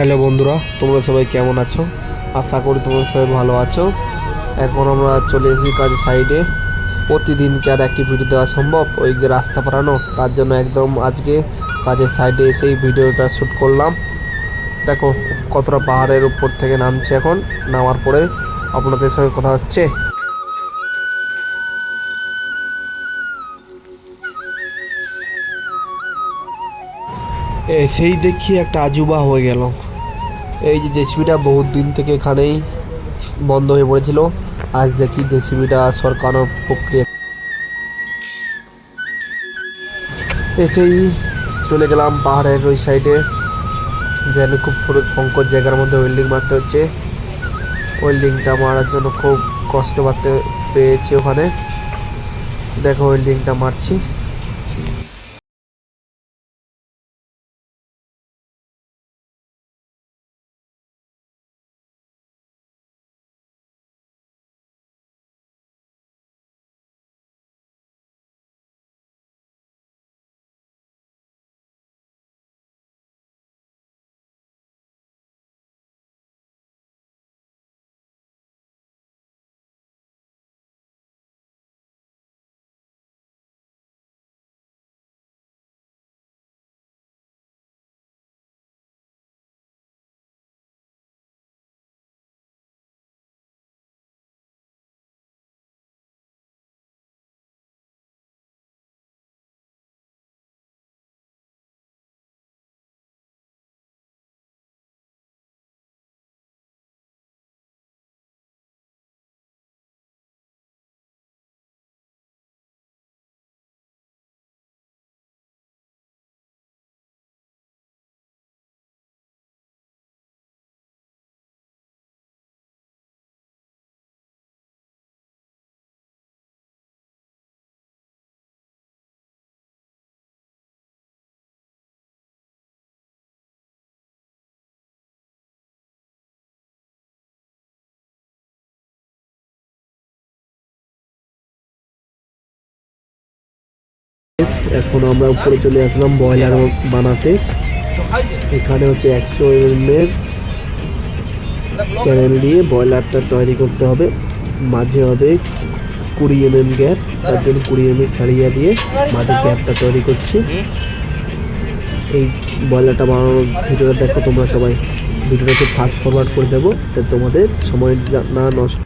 Hello বন্ধুরা, তোমরা সবাই কেমন আছো? আশা করি তোমরা সবাই ভালো আছো। এখন আমরা চলে এসেছি কাজের সাইডে। প্রতিদিন কি আর একই ভিডিও দেওয়া সম্ভব? ওই যে রাস্তা পারানো, তার জন্য একদম আজকে কাজের সাইডে এসেই ভিডিওটা শ্যুট করলাম। দেখো কতটা পাহাড়ের উপর থেকে নামছে। এখন নামার পরে আপনাদের সঙ্গে কথা হচ্ছে। সেই দেখি একটা আজুবা হয়ে গেল। এই যে জেসিবিটা বহুত দিন থেকে এখানেই বন্ধ হয়ে পড়েছিল, আজ দেখি জেসিবিটা সরকারের প্রক্রিয়া এসেই চলে গেলাম পাহাড়ের ওই সাইডে। যেখানে খুব ছোটো সংকট জায়গার মধ্যে ওয়েল্ডিং মারতে হচ্ছে। ওয়েল্ডিংটা মারার জন্য খুব কষ্ট পাতে পেয়েছি ওখানে। দেখো ওয়েল্ডিংটা মারছি। এখন আমরা উপরে চলে আসলাম বয়লার বানাতে। এখানে হচ্ছে 100 mm এর চ্যানেল দিয়ে বয়লারটা তৈরি করতে হবে। মাঝে হবে 20 mm গ্যাপ, তার জন্য 20 mm সারিয়া দিয়ে মাঝে গ্যাপটা তৈরি করছি। এই বয়লারটা বানানোর ভিডিওটা দেখো তোমরা সবাই। ভিডিওটাকে ফাস্ট ফরওয়ার্ড করে দেবো যাতে তোমাদের সময় না নষ্ট।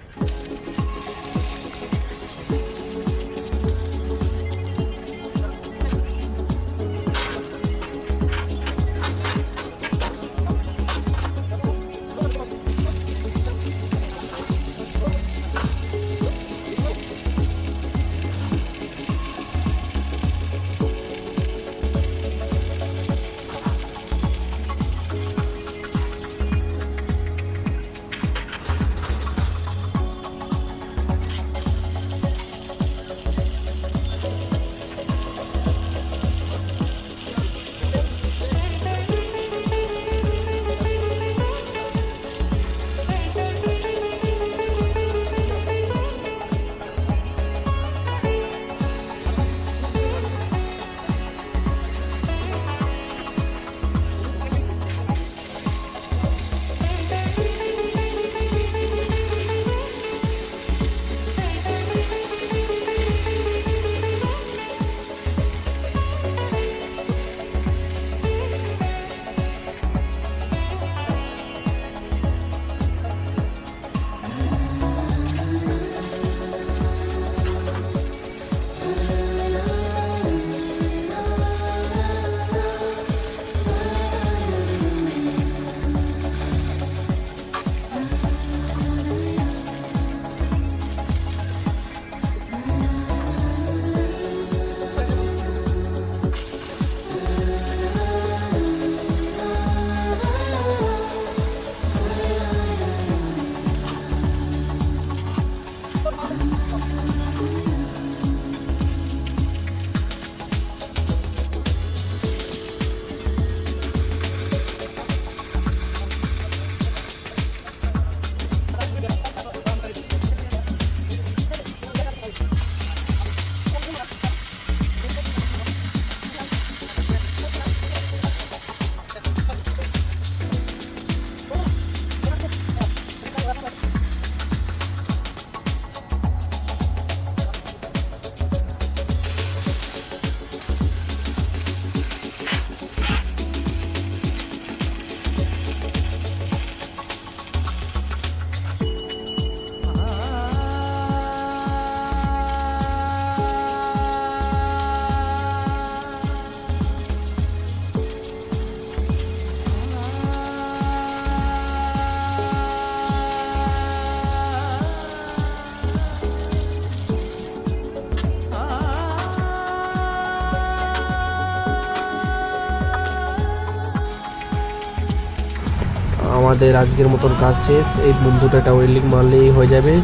আমাদের আজকের মতন কাজ শেষ। এই বন্ধুটা একটা ওয়েল্ডিং মারলেই হয়ে যাবে,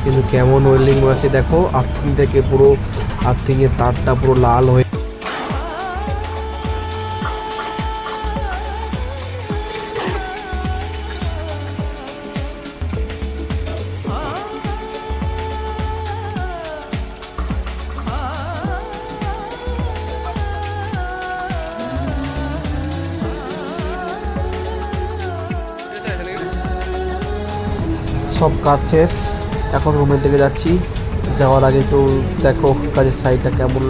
কিন্তু কেমন ওয়েল্ডিং মারছে দেখো। আর্থিং থেকে পুরো আর্থিংয়ের তারটা পুরো লাল হয়ে সব কাজ শেষ। এখন রুমের দিকে যাচ্ছি। যাওয়ার আগে একটু দেখো কাজের সাইডটা কেমন।